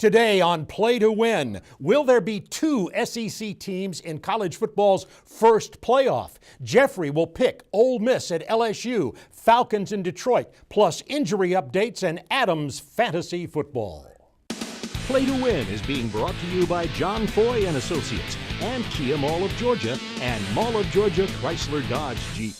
Today on Play to Win, will there be two SEC teams in college football's first playoff? Jeffrey will pick Ole Miss at LSU, Falcons in Detroit, plus injury updates and Adams fantasy football. Play to Win is being brought to you by John Foy and Associates and Kia Mall of Georgia and Mall of Georgia Chrysler Dodge Jeep.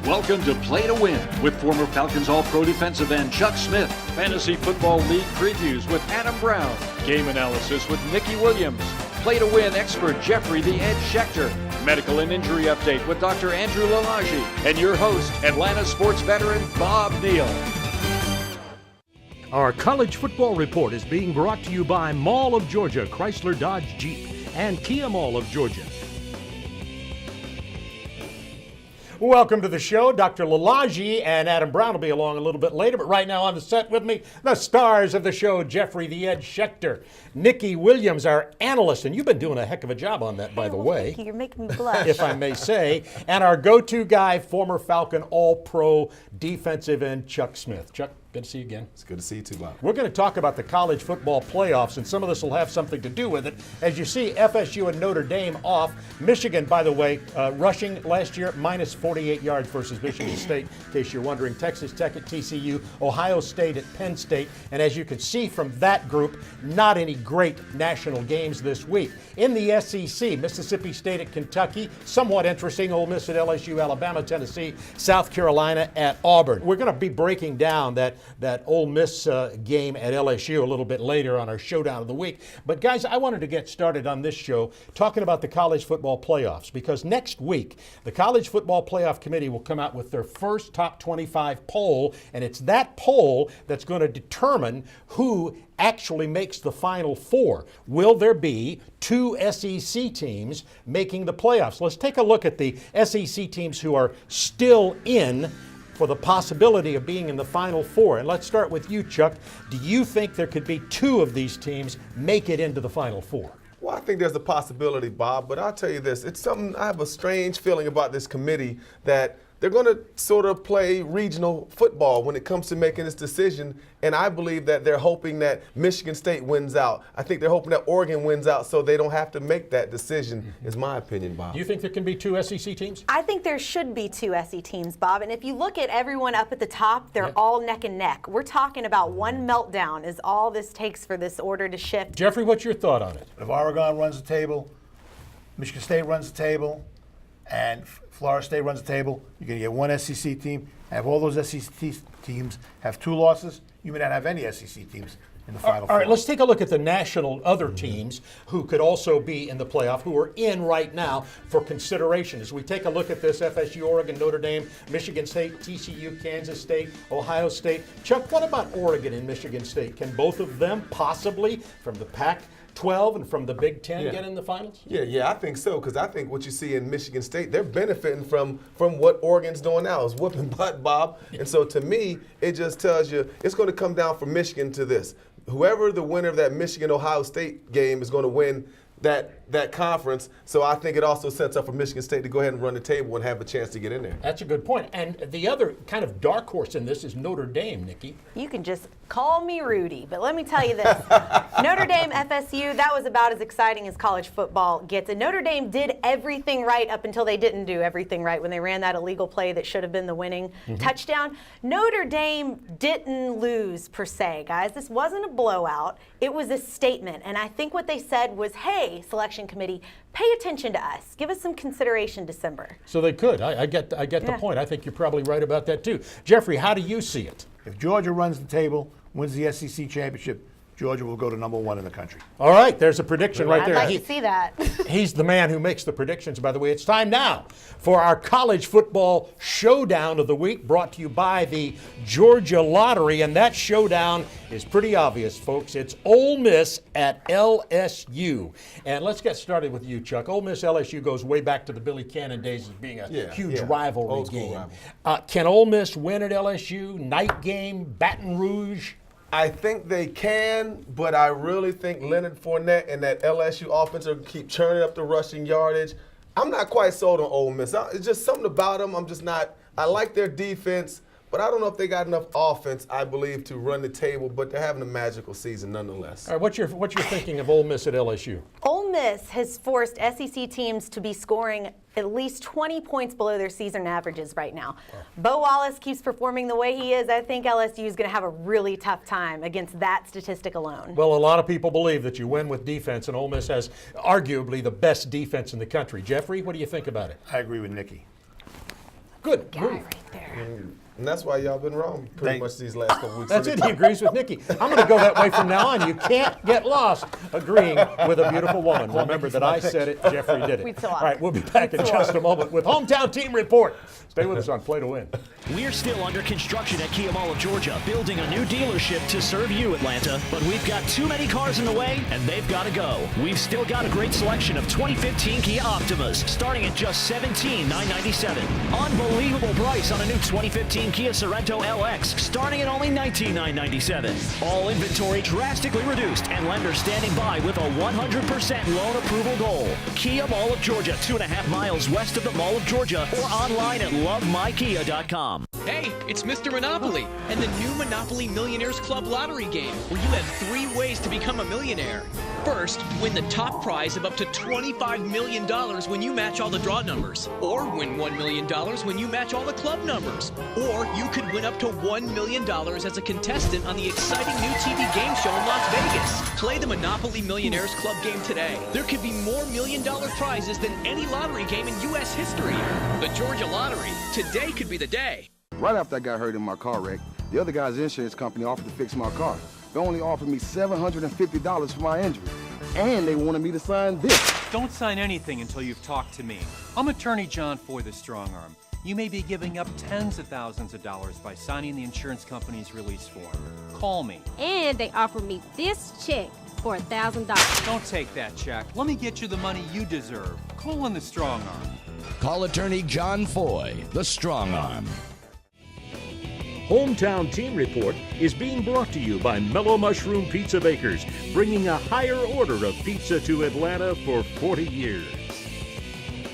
Welcome to Play to Win with former Falcons All-Pro defensive end Chuck Smith, Fantasy Football League previews with Adam Brown, game analysis with Nikki Williams, Play to Win expert Jeffrey the Ed Schechter, medical and injury update with Dr. Andrew Lalage, and your host, Atlanta sports veteran Bob Neal. Our college football report is being brought to you by Mall of Georgia Chrysler Dodge Jeep and Kia Mall of Georgia. Welcome to the show. Dr. Lalage and Adam Brown will be along a little bit later, but right now on the set with me, the stars of the show, Jeffrey the Ed Schechter, Nikki Williams, our analyst, and you've been doing a heck of a job on that, by the way. Thank you. You're making me blush. If I may say, and our go-to guy, former Falcon All-Pro defensive end, Chuck Smith. Chuck, good to see you again. It's good to see you too, Bob. We're going to talk about the college football playoffs, and some of this will have something to do with it. As you see, FSU and Notre Dame off. Michigan, by the way, rushing last year, minus 48 yards versus Michigan State, in case you're wondering. Texas Tech at TCU, Ohio State at Penn State, and as you can see from that group, not any great national games this week. In the SEC, Mississippi State at Kentucky, somewhat interesting. Ole Miss at LSU, Alabama, Tennessee, South Carolina at Auburn. We're going to be breaking down that Ole Miss game at LSU a little bit later on our Showdown of the Week. But guys, I wanted to get started on this show talking about the college football playoffs, because next week, the College Football Playoff Committee will come out with their first top 25 poll, and it's that poll that's going to determine who actually makes the Final Four. Will there be two SEC teams making the playoffs? Let's take a look at the SEC teams who are still in for the possibility of being in the Final Four. And let's start with you, Chuck. Do you think there could be two of these teams make it into the Final Four? Well, I think there's a possibility, Bob, but I'll tell you this. It's something, I have a strange feeling about this committee that they're going to sort of play regional football when it comes to making this decision, and I believe that they're hoping that Michigan State wins out. I think they're hoping that Oregon wins out so they don't have to make that decision, is my opinion, Bob. Do you think there can be two SEC teams? I think there should be two SEC teams, Bob. And if you look at everyone up at the top, they're all neck and neck. We're talking about one meltdown is all this takes for this order to shift. Jeffrey, what's your thought on it? If Oregon runs the table, Michigan State runs the table, and Florida State runs the table, you're going to get one SEC team. And if all those SEC teams have two losses, you may not have any SEC teams in the Final Four. All right, let's take a look at the national other teams who could also be in the playoff, who are in right now for consideration. As we take a look at this, FSU, Oregon, Notre Dame, Michigan State, TCU, Kansas State, Ohio State. Chuck, what about Oregon and Michigan State? Can both of them possibly, from the Pac-12 and from the Big Ten, get in the finals? Yeah, I think so, because I think what you see in Michigan State, they're benefiting from what Oregon's doing now, is whooping butt, Bob. And so to me, it just tells you it's going to come down from Michigan to this. Whoever the winner of that Michigan-Ohio State game is going to win that conference. So I think it also sets up for Michigan State to go ahead and run the table and have a chance to get in there. That's a good point. And the other kind of dark horse in this is Notre Dame, Nikki. You can just call me Rudy, but let me tell you this. Notre Dame, FSU, that was about as exciting as college football gets. And Notre Dame did everything right up until they didn't do everything right when they ran that illegal play that should have been the winning touchdown. Notre Dame didn't lose per se, guys. This wasn't a blowout. It was a statement. And I think what they said was, hey, selection committee, pay attention to us. Give us some consideration December. So they could. I get the point. I think you're probably right about that too. Jeffrey, how do you see it? If Georgia runs the table, wins the SEC championship, Georgia will go to #1 in the country. All right, there's a prediction right there. I'd like to see that. He's the man who makes the predictions, by the way. It's time now for our college football showdown of the week, brought to you by the Georgia Lottery. And that showdown is pretty obvious, folks. It's Ole Miss at LSU. And let's get started with you, Chuck. Ole Miss LSU goes way back to the Billy Cannon days as being a huge rivalry Old school game. rivalry. Can Ole Miss win at LSU? Night game, Baton Rouge? I think they can, but I really think Leonard Fournette and that LSU offense will keep churning up the rushing yardage. I'm not quite sold on Ole Miss. It's just something about them. I'm just not. I like their defense, but but I don't know if they got enough offense, I believe, to run the table, but they're having a magical season nonetheless. All right, what's your thinking of Ole Miss at LSU? Ole Miss has forced SEC teams to be scoring at least 20 points below their season averages right now. Bo Wallace keeps performing the way he is. I think LSU is going to have a really tough time against that statistic alone. Well, a lot of people believe that you win with defense, and Ole Miss has arguably the best defense in the country. Jeffrey, what do you think about it? I agree with Nikki. Good. Guy right there. And that's why y'all been wrong pretty much these last couple weeks. That's it. He agrees with Nikki. I'm going to go that way from now on. You can't get lost agreeing with a beautiful woman. Remember that I said it, Jeffrey did it. All right, we'll be back in just a moment with Hometown Team Report. Stay with us on Play to Win. We're still under construction at Kia Mall of Georgia, building a new dealership to serve you, Atlanta. But we've got too many cars in the way, and they've got to go. We've still got a great selection of 2015 Kia Optimas, starting at just $17,997. Unbelievable price on a new 2015 Kia Sorento LX, starting at only $19,997. All inventory drastically reduced, and lenders standing by with a 100% loan approval goal. Kia Mall of Georgia, 2.5 miles west of the Mall of Georgia, or online at lovemykia.com. Hey, it's Mr. Monopoly and the new Monopoly Millionaires Club lottery game, where you have 3 ways to become a millionaire. First, win the top prize of up to $25 million when you match all the draw numbers. Or win $1 million when you match all the club numbers. Or you could win up to $1 million as a contestant on the exciting new TV game show in Las Vegas. Play the Monopoly Millionaires Club game today. There could be more $1 million prizes than any lottery game in U.S. history. The Georgia Lottery. Today could be the day. Right after I got hurt in my car wreck, the other guy's insurance company offered to fix my car. They only offered me $750 for my injury, and they wanted me to sign this. Don't sign anything until you've talked to me. I'm Attorney John Foy, the Strong Arm. You may be giving up tens of thousands of dollars by signing the insurance company's release form. Call me. And they offered me this check for $1,000. Don't take that check. Let me get you the money you deserve. Call on the Strong Arm. Call Attorney John Foy, the Strong Arm. Hometown Team Report is being brought to you by Mellow Mushroom Pizza Bakers, bringing a higher order of pizza to Atlanta for 40 years.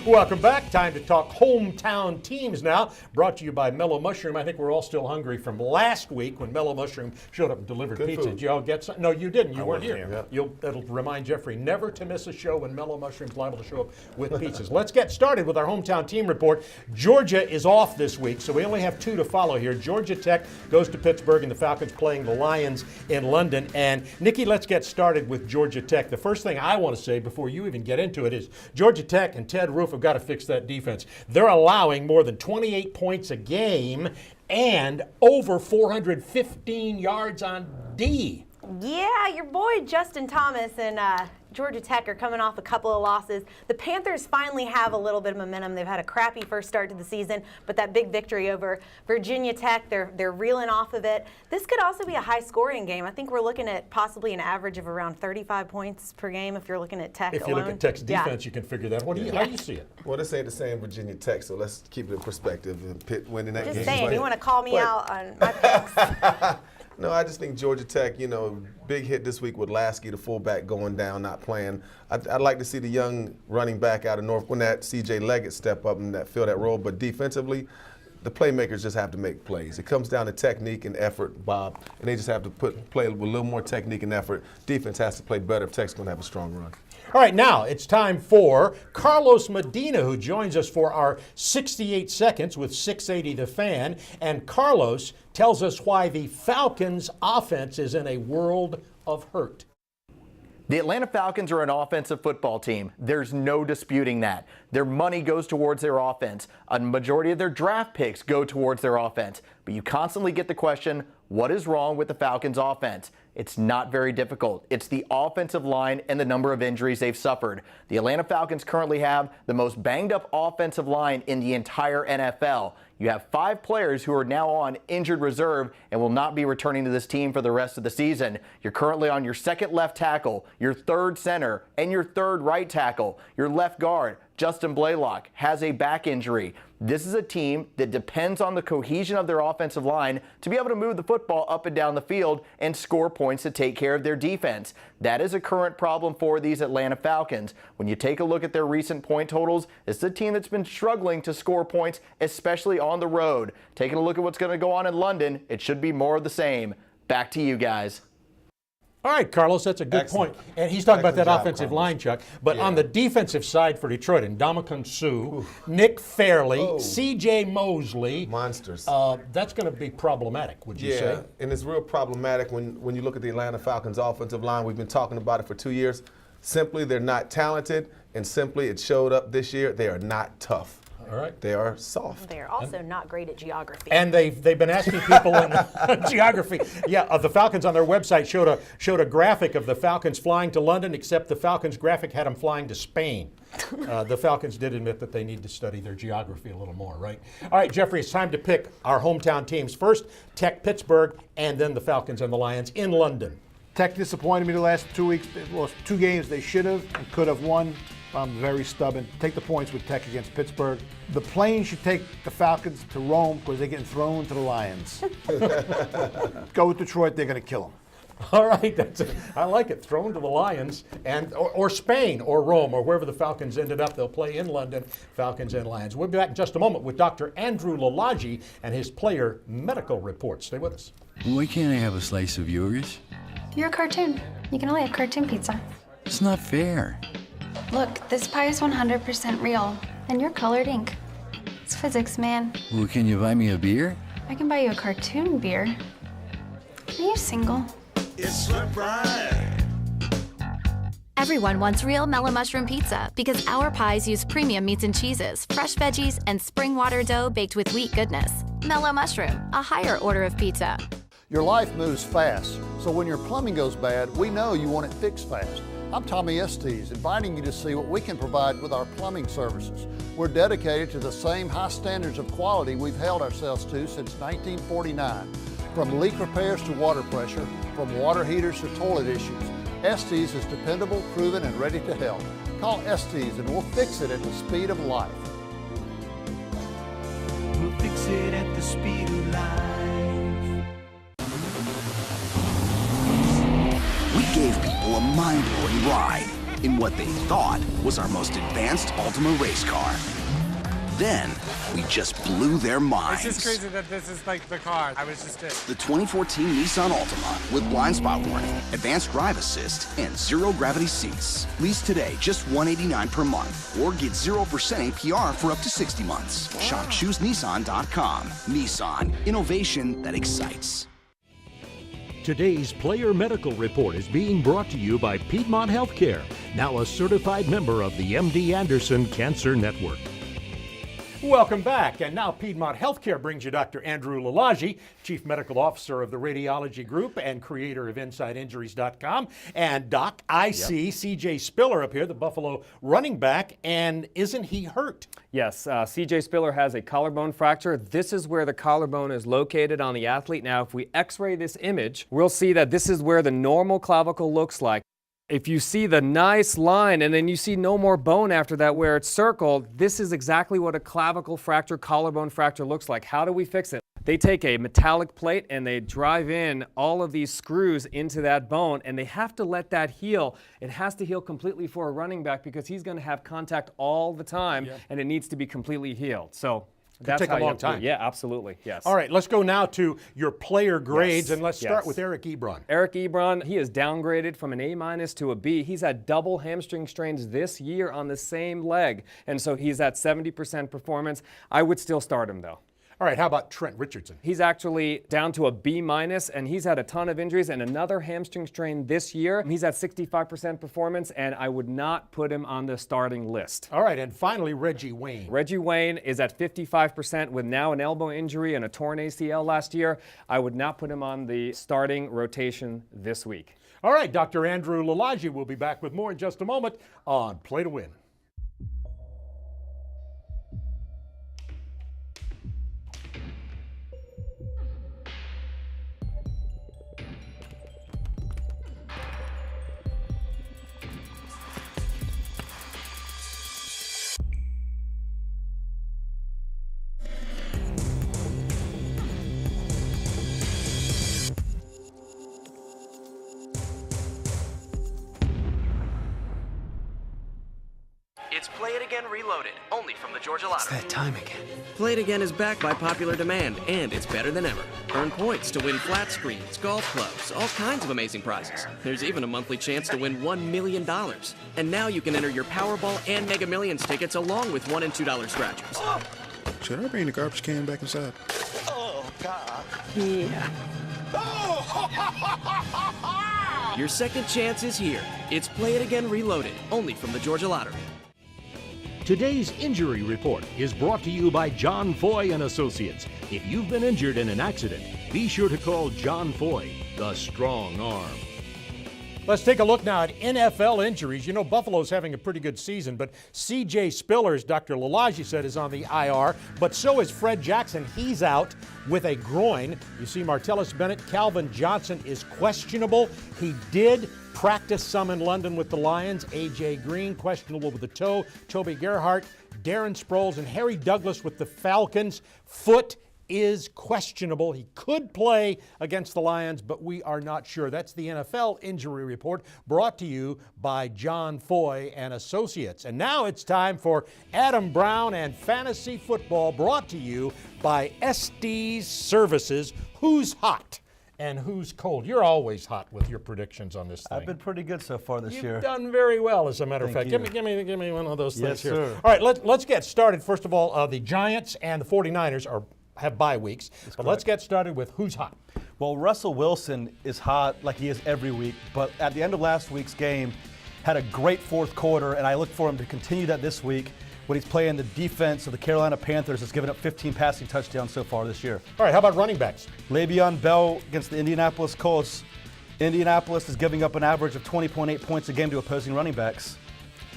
Welcome back. Time to talk hometown teams now. Brought to you by Mellow Mushroom. I think we're all still hungry from last week when Mellow Mushroom showed up and delivered Good pizza. food. Did you all get some? No, you didn't. You weren't wasn't here. here. It'll remind Jeffrey never to miss a show when Mellow Mushroom's liable to show up with pizzas. Let's get started with our hometown team report. Georgia is off this week, so we only have 2 to follow here. Georgia Tech goes to Pittsburgh, and the Falcons playing the Lions in London. And Nikki, let's get started with Georgia Tech. The first thing I want to say before you even get into it is Georgia Tech and Ted Roof have got to fix that defense. They're allowing more than 28 points a game and over 415 yards on D. Yeah, your boy Justin Thomas and Georgia Tech are coming off a couple of losses. The Panthers finally have a little bit of momentum. They've had a crappy first start to the season, but that big victory over Virginia Tech, they're reeling off of it. This could also be a high-scoring game. I think we're looking at possibly an average of around 35 points per game if you're looking at Tech If alone. you look at Tech's defense, Yeah. you can figure that. How do you see it? Well, this ain't the same Virginia Tech, so let's keep it in perspective. Pitt winning that Just game. saying, Right. you want to call me But- out on my picks. No, I just think Georgia Tech, big hit this week with Lasky, the fullback, going down, not playing. I'd like to see the young running back out of North Gwinnett, C.J. Leggett, step up and fill that role. But defensively, the playmakers just have to make plays. It comes down to technique and effort, Bob, and they just have to play with a little more technique and effort. Defense has to play better if Tech's going to have a strong run. All right, now it's time for Carlos Medina, who joins us for our 68 Seconds with 680 The Fan. And Carlos tells us why the Falcons' offense is in a world of hurt. The Atlanta Falcons are an offensive football team. There's no disputing that. Their money goes towards their offense. A majority of their draft picks go towards their offense. But you constantly get the question, what is wrong with the Falcons' offense? It's not very difficult. It's the offensive line and the number of injuries they've suffered. The Atlanta Falcons currently have the most banged-up offensive line in the entire NFL. You have 5 players who are now on injured reserve and will not be returning to this team for the rest of the season. You're currently on your 2nd left tackle, your 3rd center, and your 3rd right tackle. Your left guard, Justin Blaylock, has a back injury. This is a team that depends on the cohesion of their offensive line to be able to move the football up and down the field and score points to take care of their defense. That is a current problem for these Atlanta Falcons. When you take a look at their recent point totals, it's a team that's been struggling to score points, especially on the road. Taking a look at what's going to go on in London, it should be more of the same. Back to you guys. All right, Carlos, that's a good Excellent. point. And he's talking about that Excellent job, offensive Carlos. line, Chuck. But Yeah. on the defensive side for Detroit, Ndamukong Suh, Nick Fairley, C.J. Mosley. Monsters. That's going to be problematic, would you say? And it's real problematic when you look at the Atlanta Falcons offensive line. We've been talking about it for 2 years. Simply, they're not talented, and simply, it showed up this year. They are not tough. All right. They are soft. They're also not great at geography. And they've been asking people in geography. Yeah, the Falcons on their website showed a graphic of the Falcons flying to London, except the Falcons graphic had them flying to Spain. The Falcons did admit that they need to study their geography a little more, right? All right, Jeffrey, it's time to pick our hometown teams. First, Tech Pittsburgh, and then the Falcons and the Lions in London. Tech disappointed me the last 2 weeks. They lost 2 games they should have and could have won. I'm very stubborn. Take the points with Tech against Pittsburgh. The plane should take the Falcons to Rome because they're getting thrown to the Lions. Go with Detroit. They're going to kill them. All right, I like it. Thrown to the Lions or Spain or Rome or wherever the Falcons ended up. They'll play in London, Falcons and Lions. We'll be back in just a moment with Dr. Andrew Lalage and his player medical report. Stay with us. Why can't I have a slice of yours? You're a cartoon. You can only have cartoon pizza. It's not fair. Look, this pie is 100% real, and you're colored ink. It's physics, man. Well, can you buy me a beer? I can buy you a cartoon beer. Are you single? It's surprise. Everyone wants real mellow mushroom pizza because our pies use premium meats and cheeses, fresh veggies, and spring water dough baked with wheat goodness. Mellow Mushroom, a higher order of pizza. Your life moves fast, so when your plumbing goes bad, we know you want it fixed fast. I'm Tommy Estes, inviting you to see what we can provide with our plumbing services. We're dedicated to the same high standards of quality we've held ourselves to since 1949. From leak repairs to water pressure, from water heaters to toilet issues, Estes is dependable, proven, and ready to help. Call Estes and we'll fix it at the speed of life. We'll fix it at the speed of life. We gave people a mind-blowing ride in what they thought was our most advanced Ultima race car. Then, we just blew their minds. It's just crazy that this is like the car. I was just it. The 2014 Nissan Altima with blind spot warning, advanced drive assist, and zero-gravity seats. Lease today just $189 per month, or get 0% APR for up to 60 months. Shop ChooseNissan.com. Nissan, innovation that excites. Today's Player Medical Report is being brought to you by Piedmont Healthcare, now a certified member of the MD Anderson Cancer Network. Welcome back. And now Piedmont Healthcare brings you Dr. Andrew Lalage, Chief Medical Officer of the Radiology Group and creator of InsideInjuries.com. And Doc, I see C.J. Spiller up here, the Buffalo running back, and isn't he hurt? Yes, C.J. Spiller has a collarbone fracture. This is where the collarbone is located on the athlete. Now, if we x-ray this image, we'll see that this is where the normal clavicle looks like. If you see the nice line and then you see no more bone after that where it's circled, this is exactly what a clavicle fracture, collarbone fracture looks like. How do we fix it? They take a metallic plate and they drive in all of these screws into that bone, and they have to let that heal. It has to heal completely for a running back because he's going to have contact all the time, and it needs to be completely healed. So that's take how a you long have to do it. time. Yeah, absolutely. Yes. All right, let's go now to your player grades, Yes, and let's start yes. with Eric Ebron. Eric Ebron, he is downgraded from an A- to a B. He's had double hamstring strains this year on the same leg, and so he's at 70% performance. I would still start him, though. All right, how about Trent Richardson? He's actually down to a B-, and he's had a ton of injuries and another hamstring strain this year. He's at 65% performance, and I would not put him on the starting list. All right, and finally, Reggie Wayne. Reggie Wayne is at 55% with now an elbow injury and a torn ACL last year. I would not put him on the starting rotation this week. All right, Dr. Andrew Lalage will be back with more in just a moment on Play to Win. Reloaded, only from the Georgia Lottery. It's that time again. Play It Again is back by popular demand, and it's better than ever. Earn points to win flat screens, golf clubs, all kinds of amazing prizes. There's even a monthly chance to win $1 million. And now you can enter your Powerball and Mega Millions tickets along with $1 and $2 scratchers. Should I bring the garbage can back inside? Oh, God. Yeah. Your second chance is here. It's Play It Again Reloaded, only from the Georgia Lottery. Today's injury report is brought to you by John Foy and Associates. If you've been injured in an accident, be sure to call John Foy, the strong arm. Let's take a look now at NFL injuries. You know, Buffalo's having a pretty good season, but C.J. Spillers, Dr. Lalage said, is on the IR, but so is Fred Jackson. He's out with a groin. You see Martellus Bennett. Calvin Johnson is questionable. He did practice some in London with the Lions. A.J. Green, questionable with the toe. Toby Gerhart, Darren Sproles, and Harry Douglas with the Falcons. Foot is questionable. He could play against the Lions, but we are not sure. That's the NFL injury report brought to you by John Foy and Associates. And now it's time for Adam Brown and Fantasy Football, brought to you by Estes Services. Who's hot and who's cold? You're always hot with your predictions on this thing. I've been pretty good so far this year. You've done very well, as a matter of fact. Thank Give me one of those things here. Sir. All right, let's get started. First of all, the Giants and the 49ers have bye weeks. But let's get started with who's hot. Well, Russell Wilson is hot like he is every week, but at the end of last week's game, had a great fourth quarter, and I look for him to continue that this week when he's playing the defense of the Carolina Panthers that's given up 15 passing touchdowns so far this year. All right, how about running backs? Le'Veon Bell against the Indianapolis Colts. Indianapolis is giving up an average of 20.8 points a game to opposing running backs.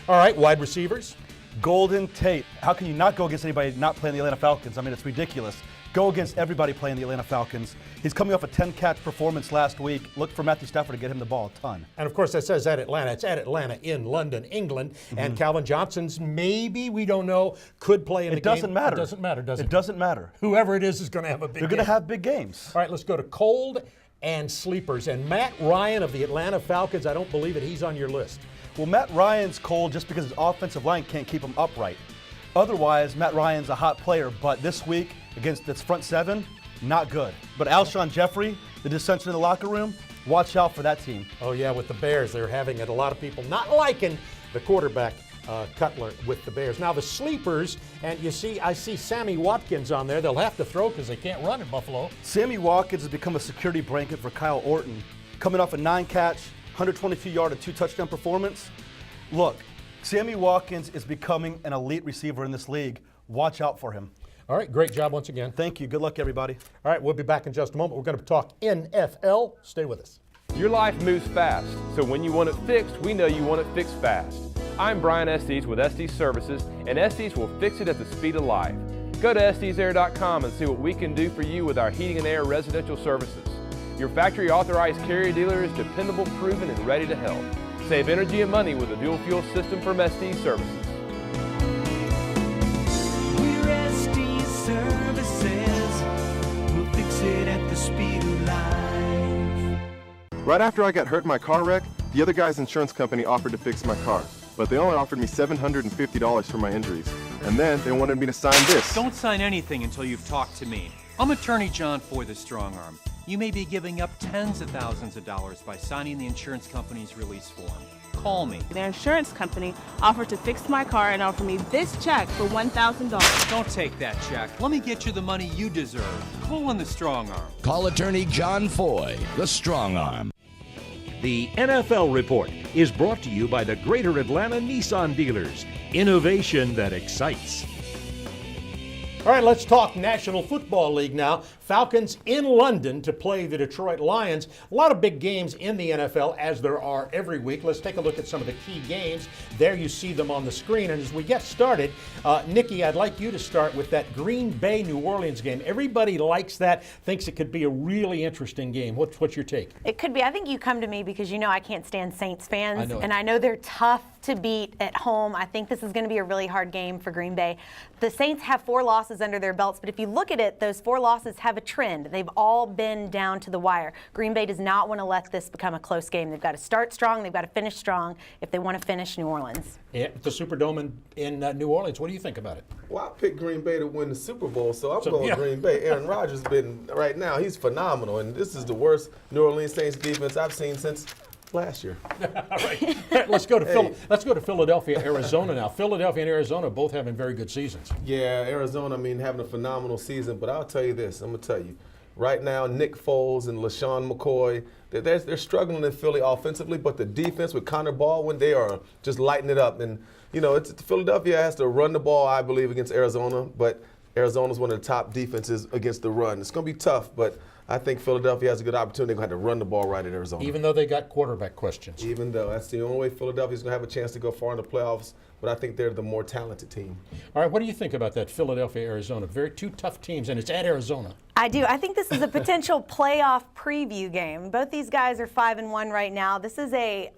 All right, wide receivers. Golden Tate. How can you not go against anybody not playing the Atlanta Falcons? I mean, it's ridiculous. Go against everybody playing the Atlanta Falcons. He's coming off a 10-catch performance last week. Look for Matthew Stafford to get him the ball a ton. And, of course, that says at Atlanta. It's at Atlanta in London, England. And Calvin Johnson's, maybe, we don't know, could play in the game. It doesn't matter. It doesn't matter, does it? It doesn't matter. Whoever it is going to have a big game. They're going to have big games. All right, let's go to cold and sleepers. And Matt Ryan of the Atlanta Falcons, I don't believe it. He's on your list. Well, Matt Ryan's cold just because his offensive line can't keep him upright. Otherwise, Matt Ryan's a hot player, but this week against this front seven, not good. But Alshon Jeffrey, the dissension in the locker room, watch out for that team. Oh, yeah, with the Bears, they're having it. A lot of people not liking the quarterback, Cutler, with the Bears. Now, the sleepers, and I see Sammy Watkins on there. They'll have to throw because they can't run in Buffalo. Sammy Watkins has become a security blanket for Kyle Orton, coming off a 9-catch, 122-yard, and 2-touchdown performance. Look, Sammy Watkins is becoming an elite receiver in this league. Watch out for him. All right, great job once again. Thank you. Good luck, everybody. All right, we'll be back in just a moment. We're going to talk NFL. Stay with us. Your life moves fast, so when you want it fixed, we know you want it fixed fast. I'm Brian Estes with Estes Services, and Estes will fix it at the speed of life. Go to EstesAir.com and see what we can do for you with our heating and air residential services. Your factory authorized carrier dealer is dependable, proven, and ready to help. Save energy and money with a dual fuel system from Estes Services. We're Estes Services. We'll fix it at the speed of life. Right after I got hurt in my car wreck, the other guy's insurance company offered to fix my car. But they only offered me $750 for my injuries. And then they wanted me to sign this. Don't sign anything until you've talked to me. I'm attorney John Foy, the strong arm. You may be giving up tens of thousands of dollars by signing the insurance company's release form. Call me. Their insurance company offered to fix my car and offer me this check for $1,000. Don't take that check. Let me get you the money you deserve. Call in the strong arm. Call attorney John Foy, the strong arm. The NFL Report is brought to you by the Greater Atlanta Nissan dealers. Innovation that excites. All right, let's talk National Football League now. Falcons in London to play the Detroit Lions. A lot of big games in the NFL, as there are every week. Let's take a look at some of the key games. There you see them on the screen. And as we get started, Nikki, I'd like you to start with that Green Bay New Orleans game. Everybody likes that, thinks it could be a really interesting game. What's your take? It could be. I think you come to me because you know I can't stand Saints fans. I know it. And I know they're tough to beat at home. I think this is going to be a really hard game for Green Bay. The Saints have 4 losses under their belts, but if you look at it, those 4 losses have a trend. They've all been down to the wire. Green Bay does not want to let this become a close game. They've got to start strong. They've got to finish strong if they want to finish New Orleans. Yeah, the Superdome in New Orleans. What do you think about it? Well, I picked Green Bay to win the Super Bowl, so I'm going Green Bay. Aaron Rodgers right now, he's phenomenal, and this is the worst New Orleans Saints defense I've seen since last year. All right. Let's go to Philadelphia, Arizona now. Philadelphia and Arizona both having very good seasons. Yeah, Arizona, having a phenomenal season, but I'll tell you this, I'm going to tell you. Right now, Nick Foles and LaShawn McCoy, they're struggling in Philly offensively, but the defense with Connor Baldwin, they are just lighting it up. And, Philadelphia has to run the ball, I believe, against Arizona, but Arizona's one of the top defenses against the run. It's going to be tough, but I think Philadelphia has a good opportunity. They're going to have to run the ball right at Arizona. Even though they got quarterback questions. Even though. That's the only way Philadelphia's going to have a chance to go far in the playoffs, but I think they're the more talented team. All right, what do you think about that Philadelphia-Arizona? Two tough teams, and it's at Arizona. I do. I think this is a potential playoff preview game. Both these guys are 5-1 right now. This is a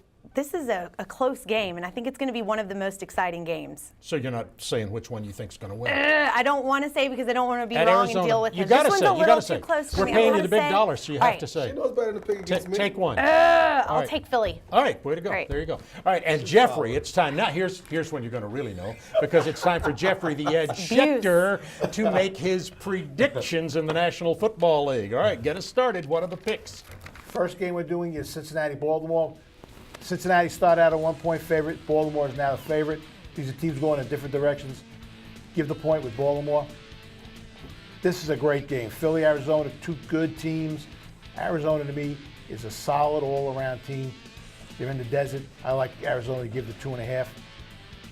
close game, and I think it's going to be one of the most exciting games. So you're not saying which one you think is going to win? I don't want to say because I don't want to be wrong Arizona, and deal with you him. got This to one's say. a You little got to say. too close for We're me. paying I you the gotta big say. dollars, so you have to say. She knows better than pick against me. Take one. I'll take Philly. All right, way to go. Right. There you go. All right, and Jeffrey, it's time. Now, here's when you're going to really know, because it's time for Jeffrey the Ed Schechter to make his predictions in the National Football League. All right, get us started. What are the picks? First game we're doing is Cincinnati-Baltimore. Cincinnati started out a 1-point favorite. Baltimore is now the favorite. These are teams going in different directions. Give the point with Baltimore. This is a great game. Philly, Arizona, 2 good teams. Arizona, to me, is a solid all-around team. They're in the desert. I like Arizona to give the 2.5.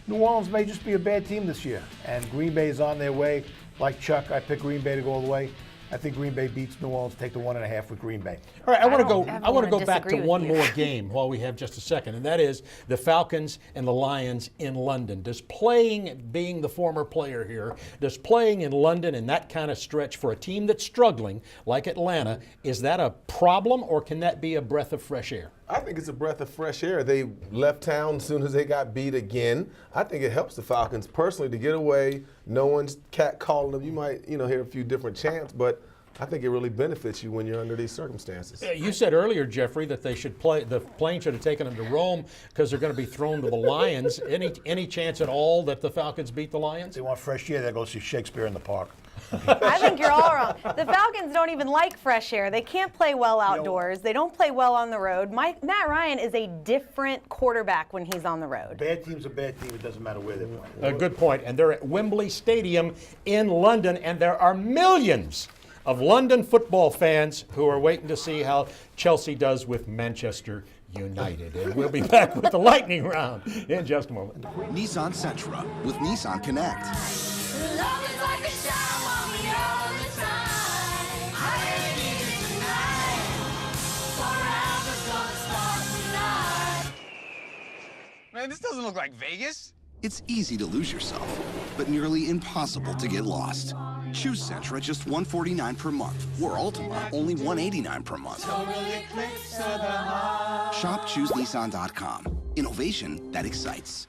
New Orleans may just be a bad team this year, and Green Bay is on their way. Like Chuck, I pick Green Bay to go all the way. I think Green Bay beats New Orleans. Take the 1.5 with Green Bay. All right, I want to go back to one more game while we have just a second, and that is the Falcons and the Lions in London. Does playing, being the former player here, does playing in London in that kind of stretch for a team that's struggling like Atlanta, is that a problem, or can that be a breath of fresh air? I think it's a breath of fresh air. They left town as soon as they got beat again. I think it helps the Falcons personally to get away. No one's catcalling them. You might, hear a few different chants, but I think it really benefits you when you're under these circumstances. You said earlier, Jeffrey, that they should the plane should have taken them to Rome because they're going to be thrown to the Lions. Any chance at all that the Falcons beat the Lions? They want fresh air. They go see Shakespeare in the Park. I think you're all wrong. The Falcons don't even like fresh air. They can't play well outdoors. They don't play well on the road. Matt Ryan is a different quarterback when he's on the road. Bad team's a bad team. It doesn't matter where they're playing. Good point. And they're at Wembley Stadium in London, and there are millions of London football fans who are waiting to see how Chelsea does with Manchester United. And we'll be back with the lightning round in just a moment. Nissan Sentra with Nissan Connect. Man, this doesn't look like Vegas. It's easy to lose yourself, but nearly impossible to get lost. Choose Sentra just $149 per month, or Altima only $189 per month. Shop ChooseNissan.com. Innovation that excites.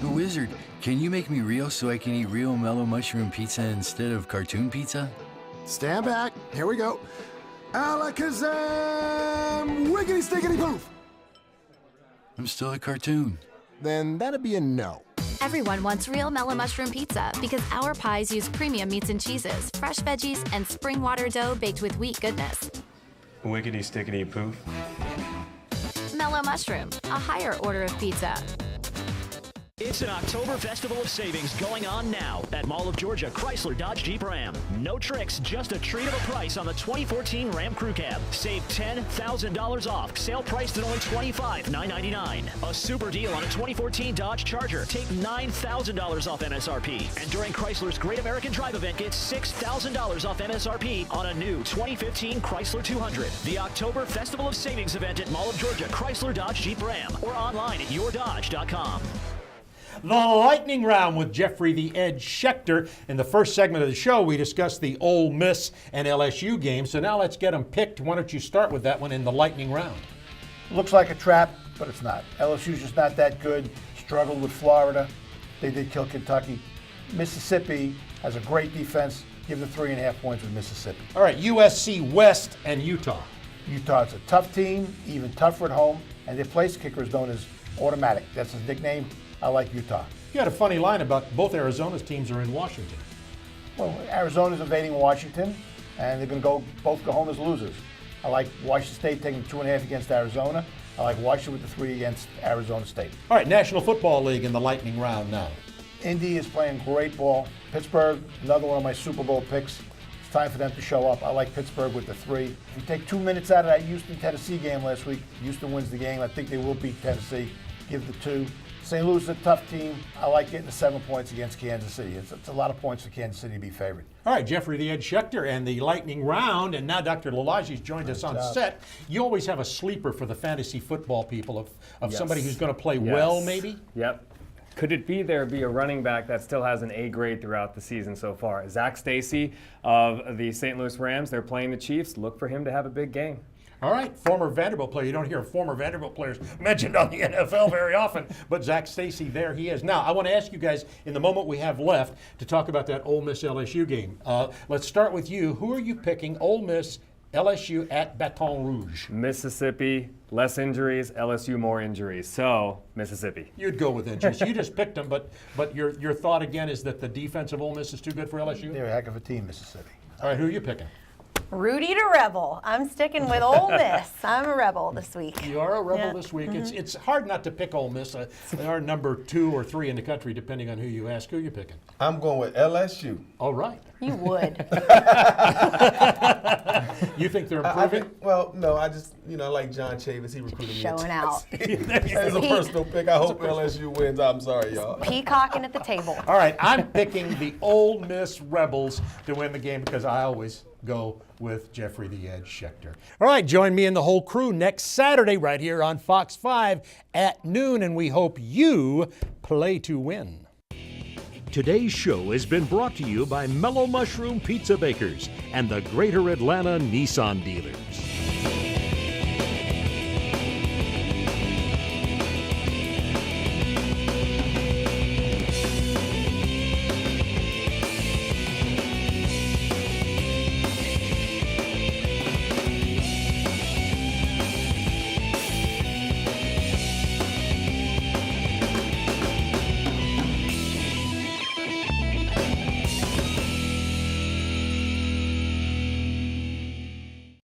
The Wizard, can you make me real so I can eat real mellow mushroom pizza instead of cartoon pizza? Stand back. Here we go. Alakazam! Wiggity stickity poof! I'm still a cartoon. Then that'd be a no. Everyone wants real mellow mushroom pizza because our pies use premium meats and cheeses, fresh veggies, and spring water dough baked with wheat goodness. Wiggity stickity poof. Mellow mushroom, a higher order of pizza. It's an October Festival of Savings going on now at Mall of Georgia Chrysler Dodge Jeep Ram. No tricks, just a treat of a price on the 2014 Ram Crew Cab. Save $10,000 off. Sale priced at only $25,999. A super deal on a 2014 Dodge Charger. Take $9,000 off MSRP. And during Chrysler's Great American Drive event, get $6,000 off MSRP on a new 2015 Chrysler 200. The October Festival of Savings event at Mall of Georgia Chrysler Dodge Jeep Ram or online at yourdodge.com. The lightning round with Jeffrey the Ed Schechter. In the first segment of the show, we discussed the Ole Miss and LSU game. So now let's get them picked. Why don't you start with that one in the lightning round? Looks like a trap, but it's not. LSU's just not that good. struggled with Florida. They did kill Kentucky. Mississippi has a great defense. Give the 3.5 points with Mississippi. All right, USC West and Utah. Utah's a tough team, even tougher at home, and their place kicker is known as Automatic. That's his nickname. I like Utah. You had a funny line about both Arizona's teams are in Washington. Well, Arizona's invading Washington, and they're going to both go home as losers. I like Washington State taking 2.5 against Arizona. I like Washington with the 3 against Arizona State. All right, National Football League in the lightning round now. Indy is playing great ball. Pittsburgh, another one of my Super Bowl picks. It's time for them to show up. I like Pittsburgh with the 3. If you take 2 minutes out of that Houston-Tennessee game last week, Houston wins the game. I think they will beat Tennessee. Give the 2. St. Louis is a tough team. I like getting the 7 points against Kansas City. It's a lot of points for Kansas City to be favored. All right, Jeffrey the Ed Schechter and the lightning round, and now Dr. Lalaji's joined us on set. You always have a sleeper for the fantasy football people of somebody who's going to play well, maybe? Yep. Could it be there be a running back that still has an A grade throughout the season so far? Zach Stacy of the St. Louis Rams, they're playing the Chiefs. Look for him to have a big game. All right, former Vanderbilt player. You don't hear former Vanderbilt players mentioned on the NFL very often, but Zach Stacy, there he is. Now, I want to ask you guys, in the moment we have left, to talk about that Ole Miss LSU game. Let's start with you. Who are you picking? Ole Miss, LSU at Baton Rouge. Mississippi, less injuries. LSU, more injuries. So, Mississippi. You'd go with injuries. You just picked them, but your thought again is that the defense of Ole Miss is too good for LSU? They're a heck of a team, Mississippi. All right, who are you picking? Rudy to Rebel. I'm sticking with Ole Miss. I'm a Rebel this week. You are a Rebel this week. It's hard not to pick Ole Miss. They are number 2 or 3 in the country, depending on who you ask. Who are you picking? I'm going with LSU. All right. You would. You think they're improving? No, I just, I like John Chavis. He recruited me. Showing out. It's a personal pick. I hope LSU wins. I'm sorry, y'all. Peacocking at the table. All right, I'm picking the Ole Miss Rebels to win the game because I always go with Jeffrey the Ed Schechter. All right, join me and the whole crew next Saturday right here on Fox 5 at noon, and we hope you play to win. Today's show has been brought to you by Mellow Mushroom Pizza Bakers and the Greater Atlanta Nissan Dealers.